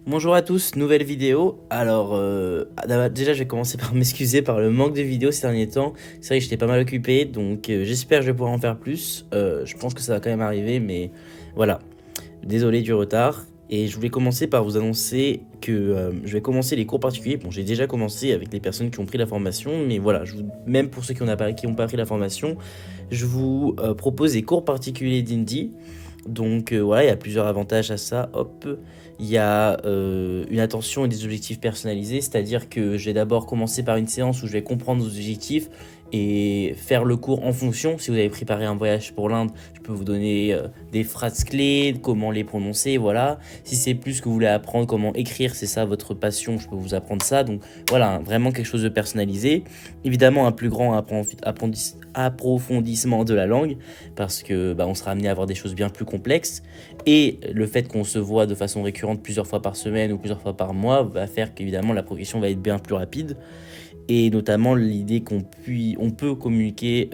Bonjour à tous, nouvelle vidéo. Alors, déjà, je vais commencer par m'excuser par le manque de vidéos ces derniers temps. C'est vrai que j'étais pas mal occupé, donc j'espère que je vais pouvoir en faire plus. Je pense que ça va quand même arriver, mais voilà. Désolé du retard. Et je voulais commencer par vous annoncer que je vais commencer les cours particuliers. Bon, j'ai déjà commencé avec les personnes qui ont pris la formation, mais voilà, même pour ceux qui ont pas pris la formation, je vous propose des cours particuliers d'Indie. Donc voilà, il y a plusieurs avantages à ça. Hop, il y a une attention et des objectifs personnalisés, c'est-à-dire que je vais d'abord commencer par une séance où je vais comprendre vos objectifs et faire le cours en fonction. Si vous avez préparé un voyage pour l'Inde, je peux vous donner des phrases clés, comment les prononcer, voilà. Si c'est plus que vous voulez apprendre comment écrire, c'est ça votre passion, je peux vous apprendre ça. Donc voilà, vraiment quelque chose de personnalisé. Évidemment, un plus grand approfondissement de la langue, parce que on sera amené à avoir des choses bien plus complexes. Et le fait qu'on se voit de façon récurrente plusieurs fois par semaine ou plusieurs fois par mois va faire qu'évidemment la progression va être bien plus rapide. Et notamment l'idée on peut communiquer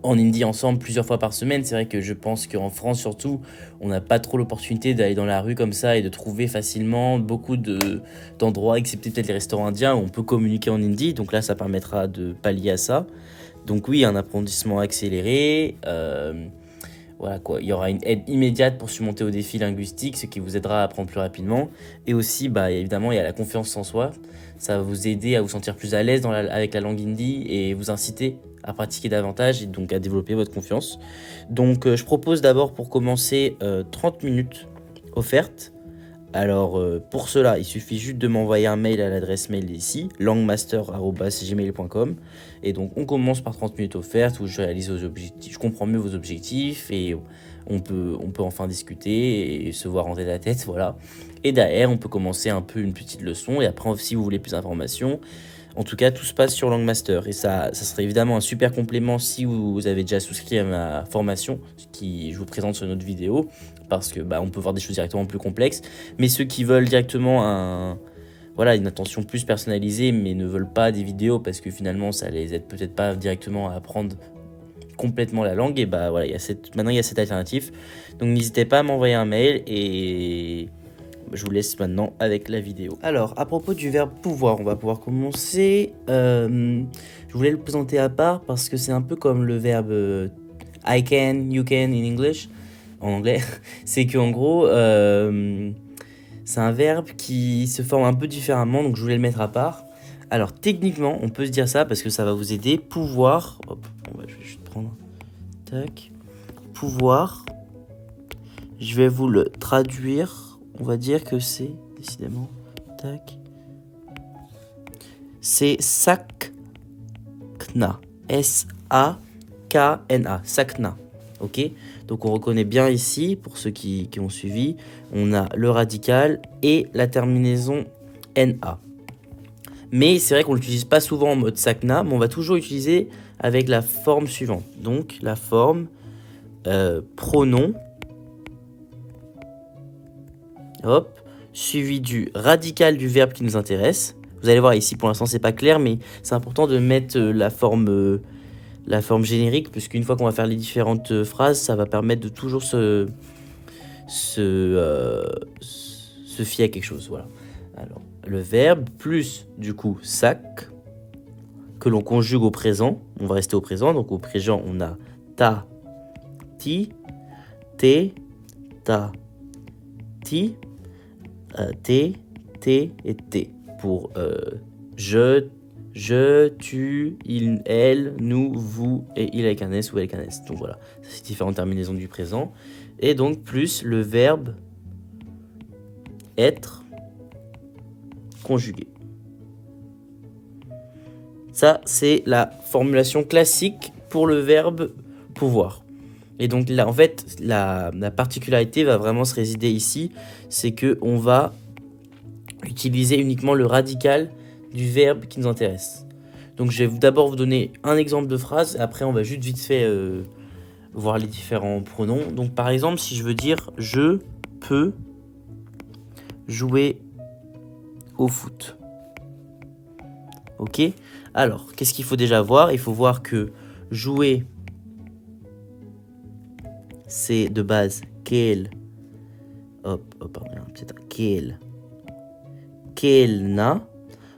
en indie ensemble plusieurs fois par semaine. C'est vrai que je pense qu'en France surtout, on n'a pas trop l'opportunité d'aller dans la rue comme ça et de trouver facilement d'endroits, excepté peut-être les restaurants indiens, où on peut communiquer en indie. Donc là, ça permettra de pallier à ça. Donc oui, un apprentissage accéléré. Voilà quoi, il y aura une aide immédiate pour surmonter au défi linguistique, ce qui vous aidera à apprendre plus rapidement. Et aussi, évidemment, il y a la confiance en soi. Ça va vous aider à vous sentir plus à l'aise avec la langue hindi et vous inciter à pratiquer davantage et donc à développer votre confiance. Donc, je propose d'abord pour commencer 30 minutes offertes. Alors, pour cela, il suffit juste de m'envoyer un mail à l'adresse mail ici, langmaster@gmail.com. Et donc, on commence par 30 minutes offertes où je réalise vos objectifs, je comprends mieux vos objectifs et on peut enfin discuter et se voir en tête à tête, voilà. Et derrière, on peut commencer un peu une petite leçon et après, si vous voulez plus d'informations, en tout cas, tout se passe sur Langmaster et ça serait évidemment un super complément si vous avez déjà souscrit à ma formation, qui je vous présente sur notre vidéo, parce que on peut voir des choses directement plus complexes. Mais ceux qui veulent directement une attention plus personnalisée, mais ne veulent pas des vidéos parce que finalement ça les aide peut-être pas directement à apprendre complètement la langue, et voilà, maintenant il y a cette alternative. Donc n'hésitez pas à m'envoyer un mail et je vous laisse maintenant avec la vidéo. Alors, à propos du verbe pouvoir, on va pouvoir commencer. Je voulais le présenter à part parce que c'est un peu comme le verbe I can, you can in English, en anglais. C'est qu'en gros, c'est un verbe qui se forme un peu différemment, donc je voulais le mettre à part. Alors, techniquement, on peut se dire ça parce que ça va vous aider. Pouvoir, hop, je vais juste prendre. Tac. Pouvoir, je vais vous le traduire. On va dire que c'est, décidément, tac, c'est sakna, S-A-K-N-A, sakna, ok. Donc on reconnaît bien ici, pour ceux qui ont suivi, on a le radical et la terminaison na. Mais c'est vrai qu'on l'utilise pas souvent en mode sakna, mais on va toujours utiliser avec la forme suivante. Donc la forme pronom, hop, suivi du radical du verbe qui nous intéresse. Vous allez voir ici, pour l'instant, c'est pas clair, mais c'est important de mettre la forme générique, puisqu'une fois qu'on va faire les différentes phrases, ça va permettre de toujours se fier à quelque chose. Voilà. Alors, le verbe plus, du coup, sac, que l'on conjugue au présent. On va rester au présent. Donc, au présent, on a ta, ti, te, ta, ti, t, et t pour je, tu, il, elle, nous, vous et il avec un s ou avec un s. Donc voilà, c'est différentes terminaisons du présent. Et donc plus le verbe être conjugué. Ça, c'est la formulation classique pour le verbe pouvoir. Et donc là, en fait, la particularité va vraiment se résider ici, c'est qu'on va utiliser uniquement le radical du verbe qui nous intéresse. Donc je vais d'abord vous donner un exemple de phrase, et après on va juste vite fait voir les différents pronoms. Donc par exemple, si je veux dire « je peux jouer au foot ». Ok ? Alors, qu'est-ce qu'il faut déjà voir ? Il faut voir que jouer, c'est de base quel Pardon, peut-être quel. Kelna.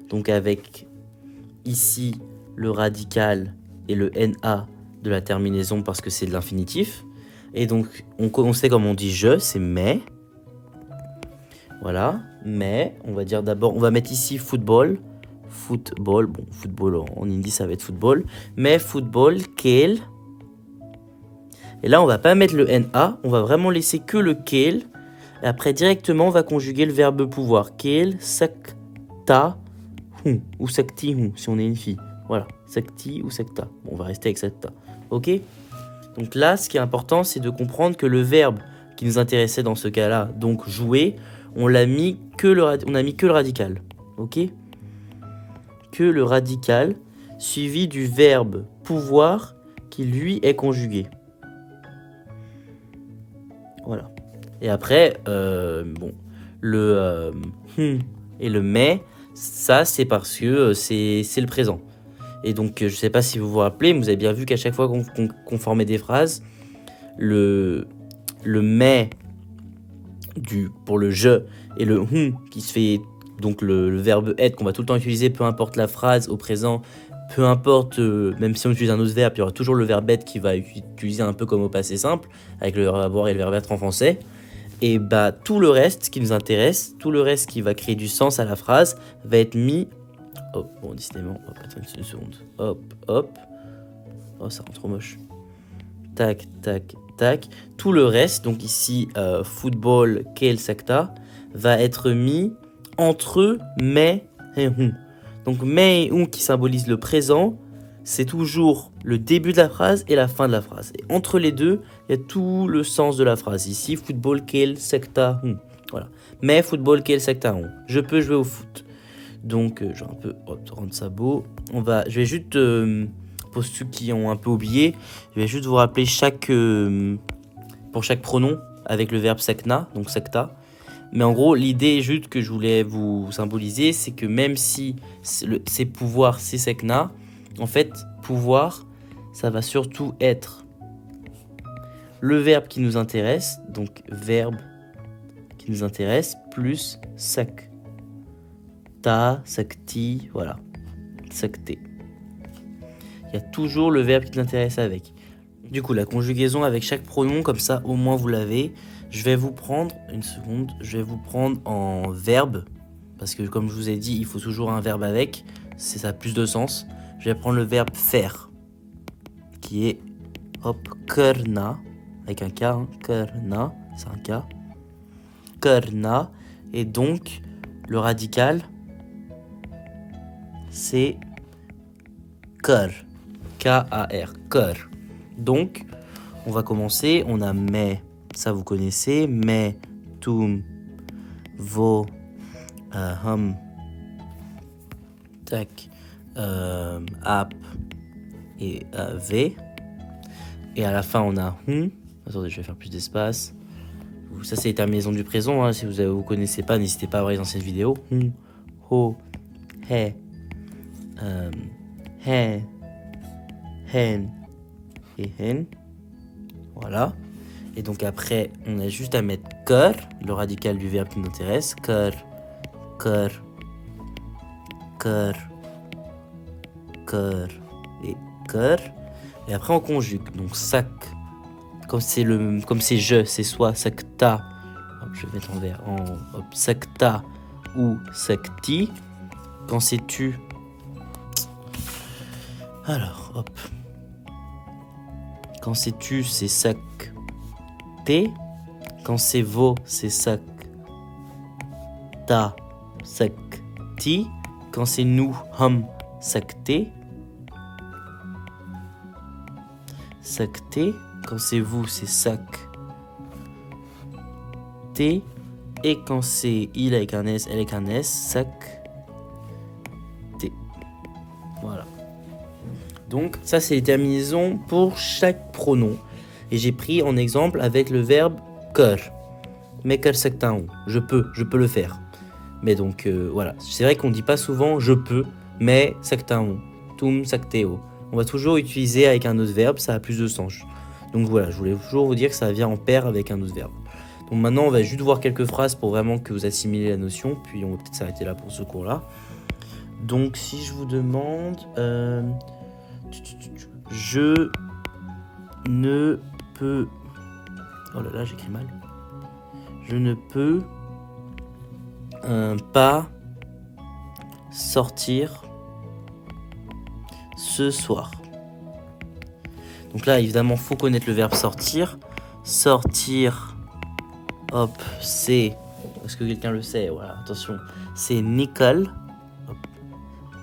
Donc avec ici le radical et le na de la terminaison parce que c'est de l'infinitif. Et donc on sait comment on dit je, c'est mais. Voilà, mais on va dire d'abord, on va mettre ici football. Football, bon, football en hindi ça va être football. Mais football, quel. Et là on va pas mettre le na, on va vraiment laisser que le quel. Et après directement on va conjuguer le verbe pouvoir. Quel, sakta, ou sakti, si on est une fille. Voilà, sakti ou sakta. Bon, on va rester avec sakta. Ok? Donc là, ce qui est important, c'est de comprendre que le verbe qui nous intéressait dans ce cas-là, donc jouer, on a mis que le radical. Ok? Que le radical suivi du verbe pouvoir qui lui est conjugué. Voilà. Et après, bon, le et le mais, ça c'est parce que c'est le présent. Et donc, je ne sais pas si vous vous rappelez, mais vous avez bien vu qu'à chaque fois qu'on formait des phrases, le mais pour le je et le qui se fait, donc le verbe être qu'on va tout le temps utiliser, peu importe la phrase au présent, peu importe, même si on utilise un autre verbe, il y aura toujours le verbe être qui va utiliser un peu comme au passé simple, avec le verbe avoir et le verbe être en français. Et bah tout le reste qui nous intéresse, tout le reste qui va créer du sens à la phrase, va être mis. Hop, bon, décidément, attends une seconde. Hop. Oh, ça rend trop moche. Tac. Tout le reste, donc ici, football, quel secta, va être mis entre mais et on. Donc mais et on qui symbolise le présent, c'est toujours le début de la phrase et la fin de la phrase. Et entre les deux, il y a tout le sens de la phrase. Ici, football, quel secta, voilà. Mais football, quel secta, je peux jouer au foot. Donc, je vais un peu rendre ça beau. Je vais juste, pour ceux qui ont un peu oublié, je vais juste vous rappeler pour chaque pronom avec le verbe sekna, donc sekta. Mais en gros, l'idée juste que je voulais vous symboliser, c'est que même si c'est pouvoir, c'est sekna, en fait, pouvoir, ça va surtout être le verbe qui nous intéresse, donc verbe qui nous intéresse, plus sak. Ta, sakti, voilà, sakté. Il y a toujours le verbe qui nous intéresse avec. Du coup, la conjugaison avec chaque pronom, comme ça, au moins vous l'avez. Je vais vous prendre, une seconde, je vais vous prendre en verbe, parce que comme je vous ai dit, il faut toujours un verbe avec, ça a plus de sens. Je vais prendre le verbe faire, qui est, karna, avec un K, karna, c'est un K, karna, et donc, le radical, c'est kar, K-A-R, kar. Donc, on va commencer, on a mais, ça vous connaissez, mais, tum, vo, hum, tac, ap et v. Et à la fin, on a Attendez, je vais faire plus d'espace. Ça, c'est les terminaisons du présent. Si vous connaissez pas, n'hésitez pas à voir les anciennes vidéos. Ho, he, hen et hen. Voilà. Et donc après, on a juste à mettre kar, le radical du verbe qui nous intéresse. Kar et kar. Et après, on conjugue. Donc sac. Comme c'est je, c'est soit sakta. Je vais mettre en vert. Sakta ou sakti. Quand c'est tu. Alors, Quand c'est tu, c'est sakté. Quand c'est vo, c'est sakta, sakti. Quand c'est nous, sakté. Sakté. Quand c'est vous, c'est sakté. Et quand c'est il avec un S, elle avec un S, sakté. Voilà. Donc, ça, c'est les terminaisons pour chaque pronom. Et j'ai pris en exemple avec le verbe kar. Mais kar saktaon. Je peux le faire. Mais donc, voilà. C'est vrai qu'on ne dit pas souvent je peux, mais saktaon. Tum sakteo. On va toujours utiliser avec un autre verbe, ça a plus de sens. Donc voilà, je voulais toujours vous dire que ça vient en paire avec un autre verbe. Donc maintenant, on va juste voir quelques phrases pour vraiment que vous assimilez la notion, puis on va peut-être s'arrêter là pour ce cours-là. Donc si je vous demande... je ne peux... Oh là là, j'écris mal. Je ne peux pas sortir ce soir. Donc là, évidemment, faut connaître le verbe sortir. Sortir, hop, c'est... Est-ce que quelqu'un le sait? Voilà, attention. C'est Nicole. Hop.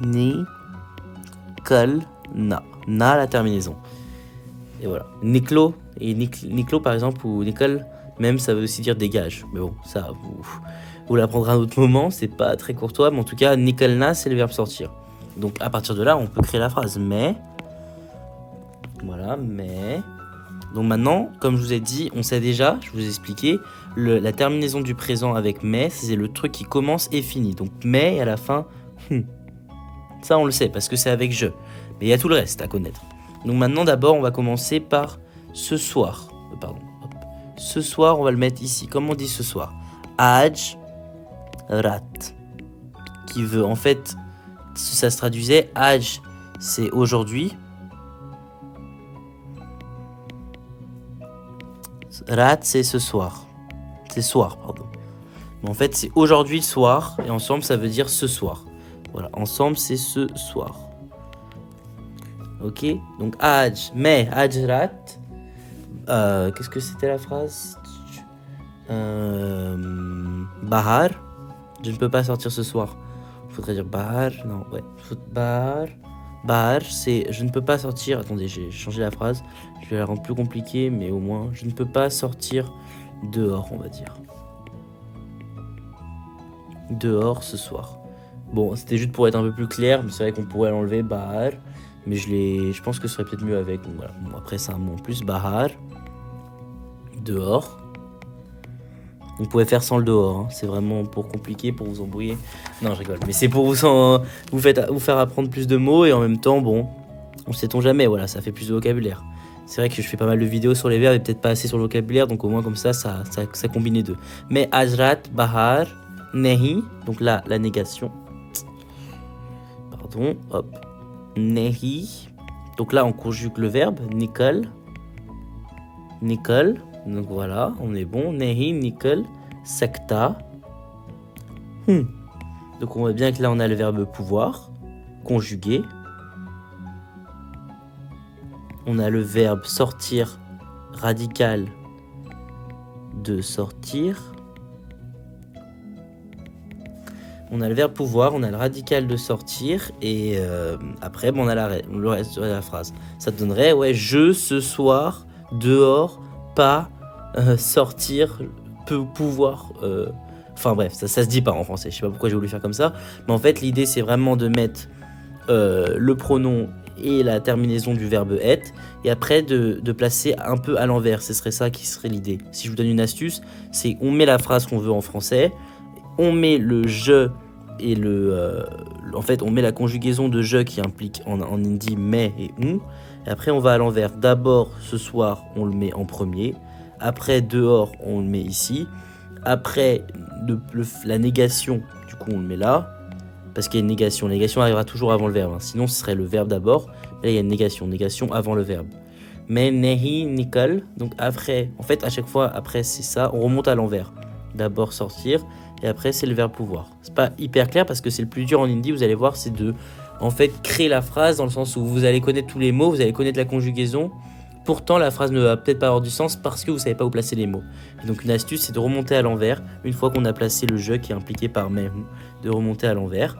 Nicole. Na. Na, la terminaison. Et voilà. Niclo. Et Niclo, par exemple, ou Nicole, même, ça veut aussi dire dégage. Mais bon, ça, vous l'apprendrez à un autre moment. C'est pas très courtois. Mais en tout cas, Nicolna, c'est le verbe sortir. Donc, à partir de là, on peut créer la phrase. Mais... Voilà, mais... Donc maintenant, comme je vous ai dit, on sait déjà, je vous ai expliqué, la terminaison du présent avec mais, c'est le truc qui commence et finit. Donc mais et à la fin, ça on le sait parce que c'est avec je. Mais il y a tout le reste à connaître. Donc maintenant, d'abord, on va commencer par ce soir. Pardon. Hop. Ce soir, on va le mettre ici. Comment on dit ce soir? Aj rat. Qui veut, en fait, ça se traduisait, aj, c'est aujourd'hui. Rat, c'est ce soir. C'est soir, pardon. Mais en fait, c'est aujourd'hui le soir. Et ensemble, ça veut dire ce soir. Voilà, ensemble, c'est ce soir. Ok? Donc, aj. Mais, aj rat. Qu'est-ce que c'était la phrase? Bahar. Je ne peux pas sortir ce soir. Il faudrait dire bahar. Non, ouais. Bahar. Bahar, c'est je ne peux pas sortir. Attendez, j'ai changé la phrase. Je vais la rendre plus compliquée, mais au moins, je ne peux pas sortir dehors, on va dire. Dehors ce soir. Bon, c'était juste pour être un peu plus clair, mais c'est vrai qu'on pourrait l'enlever, bahar. Mais je pense que ce serait peut-être mieux avec. Donc voilà. Bon, après, c'est un mot en plus, bahar. Dehors. Vous pouvez faire sans le dehors, hein. C'est vraiment pour compliquer, pour vous embrouiller. Non, je rigole, mais c'est pour vous faire apprendre plus de mots et en même temps, bon, on ne sait-on jamais, voilà, ça fait plus de vocabulaire. C'est vrai que je fais pas mal de vidéos sur les verbes et peut-être pas assez sur le vocabulaire, donc au moins comme ça combine les deux. Mais ajrat, bahar, nehi, donc là, la négation. Pardon, hop, nehi. Donc là, on conjugue le verbe, Nicole. Nicole. Donc voilà, on est bon. Nehi, Nicole, sakta. Donc on voit bien que là on a le verbe pouvoir, conjugué. On a le verbe sortir, radical de sortir. On a le verbe pouvoir, on a le radical de sortir. Et après, bon, on a le reste de la phrase. Ça donnerait, ouais, je, ce soir, dehors, pas, sortir, peut, pouvoir... Enfin bref, ça se dit pas en français. Je sais pas pourquoi j'ai voulu faire comme ça. Mais en fait, l'idée, c'est vraiment de mettre le pronom et la terminaison du verbe être. Et après, de placer un peu à l'envers. Ce serait ça qui serait l'idée. Si je vous donne une astuce, c'est on met la phrase qu'on veut en français. On met le je et en fait, on met la conjugaison de je qui implique en hindi mais et on. Et après, on va à l'envers. D'abord, ce soir, on le met en premier. Après, dehors, on le met ici. Après, la négation, du coup, on le met là. Parce qu'il y a une négation. La négation arrivera toujours avant le verbe. Hein. Sinon, ce serait le verbe d'abord. Là, il y a une négation. Négation avant le verbe. Mais nehi, nikol. Donc après, en fait, à chaque fois, après, c'est ça. On remonte à l'envers. D'abord sortir. Et après, c'est le verbe pouvoir. C'est pas hyper clair parce que c'est le plus dur en hindi. Vous allez voir, c'est de, en fait, créer la phrase dans le sens où vous allez connaître tous les mots. Vous allez connaître la conjugaison. Pourtant, la phrase ne va peut-être pas avoir du sens parce que vous ne savez pas où placer les mots. Et donc, une astuce, c'est de remonter à l'envers. Une fois qu'on a placé le je qui est impliqué par mais, de remonter à l'envers.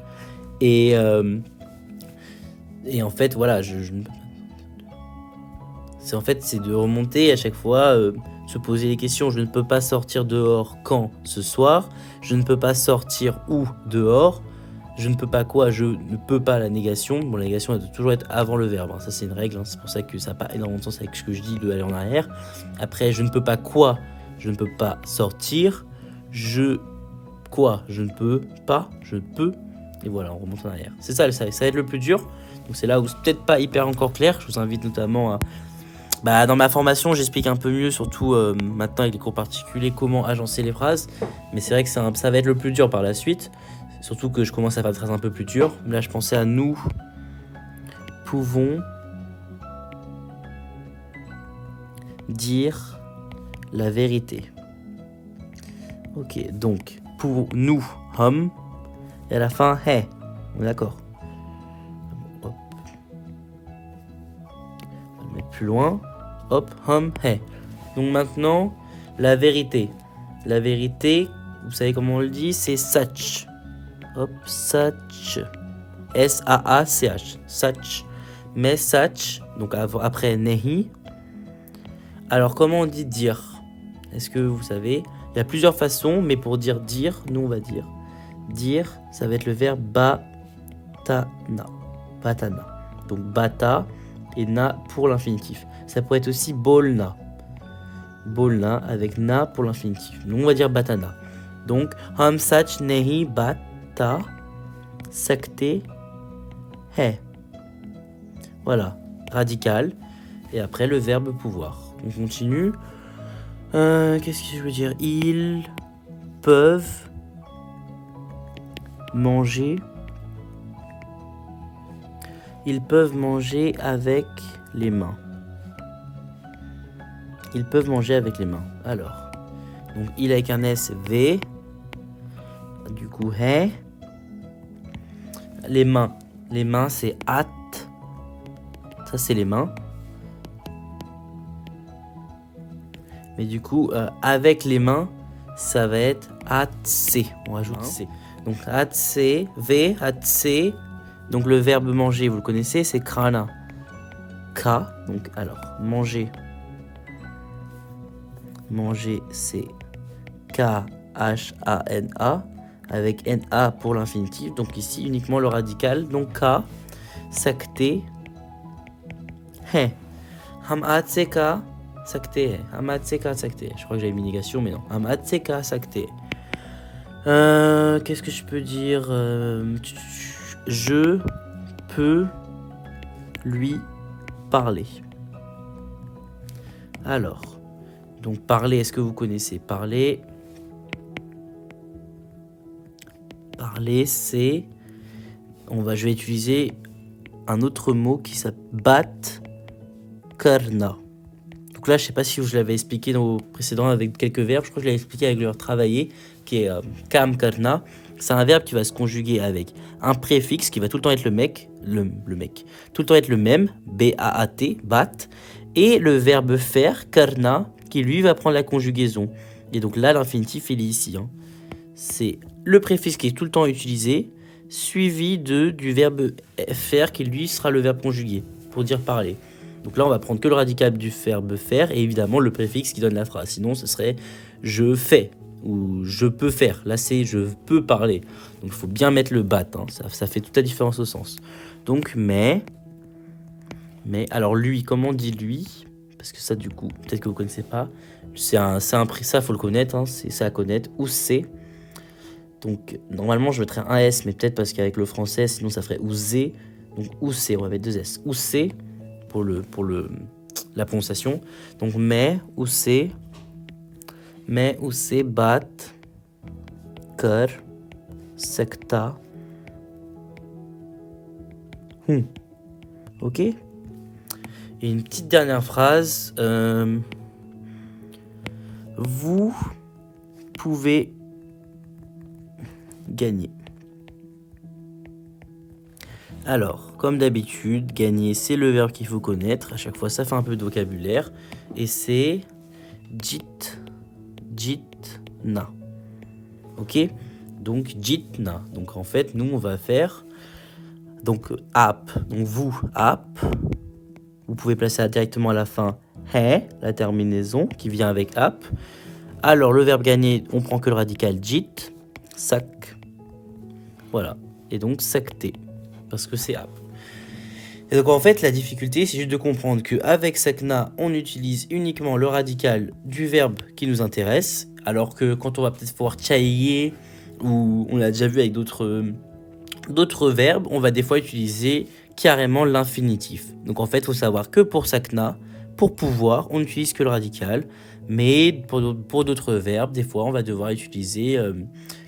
Et en fait, voilà, c'est de remonter à chaque fois, se poser les questions. Je ne peux pas sortir dehors quand ce soir. Je ne peux pas sortir où dehors. Je ne peux pas quoi, je ne peux pas la négation. Bon, la négation, elle doit toujours être avant le verbe. Hein. Ça, c'est une règle. Hein. C'est pour ça que ça n'a pas énormément de sens avec ce que je dis de aller en arrière. Après, je ne peux pas quoi, je ne peux pas sortir. Quoi, je ne peux pas, je peux. Et voilà, on remonte en arrière. C'est ça va être le plus dur. Donc, c'est là où c'est peut-être pas hyper encore clair. Je vous invite notamment Bah, dans ma formation, j'explique un peu mieux, surtout maintenant avec les cours particuliers, comment agencer les phrases. Mais c'est vrai que ça va être le plus dur par la suite. Surtout que je commence à faire des phrases un peu plus dures. Là, je pensais à nous pouvons dire la vérité. Ok, donc, pour nous, hum, et à la fin, hey. On est d'accord. Hop. On va le mettre plus loin. Hop, hum, hey. Donc maintenant, la vérité. La vérité, vous savez comment on le dit, c'est sach. Hop, sach. S-A-A-C-H. Sach. Mais sach, donc après nehi. Alors comment on dit dire? Est-ce que vous savez? Il y a plusieurs façons, mais pour dire, nous on va dire. Dire, ça va être le verbe batana. Batana. Donc bata et na pour l'infinitif. Ça pourrait être aussi bolna. Bolna avec na pour l'infinitif. Nous on va dire batana. Donc ham sach nehi bata sakte he. Voilà, radical. Et après le verbe pouvoir. On continue. Qu'est-ce que je veux dire? Ils peuvent manger. Ils peuvent manger avec les mains. Ils peuvent manger avec les mains. Alors, donc il avec un S, V. Du coup, he. Les mains. Les mains, c'est at. Ça, c'est les mains. Mais du coup, avec les mains, ça va être atse. On rajoute C. Donc, atse, V, atse. Donc, le verbe manger, vous le connaissez, c'est krana. K. Donc, alors, manger. Manger, c'est K-H-A-N-A. Avec N-A pour l'infinitif. Donc, ici, uniquement le radical. Donc, K. Sakte. He. Ham atse ka. Sakte. Hamatseka sakte. Je crois que j'avais mis négation, mais non. Hamatseka sakte. Qu'est-ce que je peux dire? Je peux lui parler. Alors, donc parler, est-ce que vous connaissez? Parler. Parler, c'est... Je vais utiliser un autre mot qui s'appelle bat karna. Donc là, je ne sais pas si je l'avais expliqué dans vos précédents avec quelques verbes. Je crois que je l'avais expliqué avec le verbe travailler, qui est kam karna. C'est un verbe qui va se conjuguer avec un préfixe qui va tout le temps être le mec, tout le temps être le même, B-A-A-T, bat, et le verbe faire, karna, qui lui va prendre la conjugaison. Et donc là, l'infinitif, il est ici. C'est le préfixe qui est tout le temps utilisé, suivi du verbe faire, qui lui sera le verbe conjugué, pour dire parler. Donc là, on va prendre que le radical du verbe faire et évidemment le préfixe qui donne la phrase. Sinon, ce serait je fais ou je peux faire. Là, c'est je peux parler. Donc, il faut bien mettre le bat. Ça fait toute la différence au sens. Donc, mais, alors lui, comment on dit lui? Parce que ça, du coup, peut-être que vous ne connaissez pas. Ça, il faut le connaître. C'est ça à connaître. Ou c'est. Donc, normalement, je mettrais un S, mais peut-être parce qu'avec le français, sinon, ça ferait ou Z. Donc, ou c'est, on va mettre deux S. Ou c'est. Pour la prononciation. Donc, mais, ou c'est, bat, kar, sekta, Ok. Et une petite dernière phrase. Vous pouvez gagner. Alors, comme d'habitude, gagner, c'est le verbe qu'il faut connaître. À chaque fois, ça fait un peu de vocabulaire. Et c'est jitna. Ok? Donc, jitna. Donc, en fait, nous, on va faire... Donc, app. Donc, vous, app. Vous pouvez placer directement à la fin he, la terminaison, qui vient avec app. Alors, le verbe gagner, on prend que le radical jit. Sac. Voilà. Et donc, sakte. Parce que c'est app. Et donc en fait la difficulté c'est juste de comprendre qu'avec sakna on utilise uniquement le radical du verbe qui nous intéresse, alors que quand on va peut-être pouvoir chailler ou on l'a déjà vu avec d'autres verbes, on va des fois utiliser carrément l'infinitif. Donc en fait il faut savoir que pour sakna, pour pouvoir, on n'utilise que le radical. Mais pour d'autres verbes, des fois, on va devoir utiliser,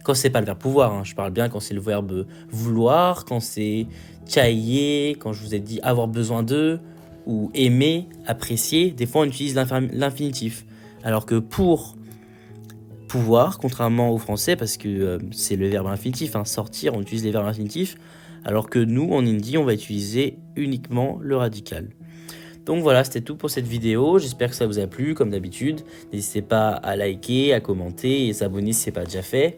quand c'est pas le verbe pouvoir, hein, je parle bien quand c'est le verbe vouloir, quand c'est cailler, quand je vous ai dit avoir besoin de, ou aimer, apprécier, des fois on utilise l'infinitif. Alors que pour pouvoir, contrairement au français, parce que c'est le verbe infinitif, hein, sortir, on utilise les verbes infinitifs, alors que nous, en hindi, on va utiliser uniquement le radical. Donc voilà, c'était tout pour cette vidéo. J'espère que ça vous a plu, comme d'habitude. N'hésitez pas à liker, à commenter et s'abonner si ce n'est pas déjà fait.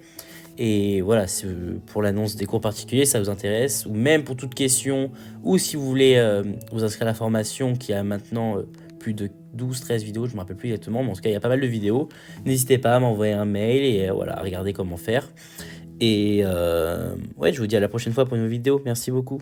Et voilà, pour l'annonce des cours particuliers, ça vous intéresse, ou même pour toute question, ou si vous voulez vous inscrire à la formation qui a maintenant plus de 12-13 vidéos, je ne me rappelle plus exactement, mais en tout cas, il y a pas mal de vidéos. N'hésitez pas à m'envoyer un mail et voilà, regardez comment faire. Et ouais, je vous dis à la prochaine fois pour une nouvelle vidéo. Merci beaucoup.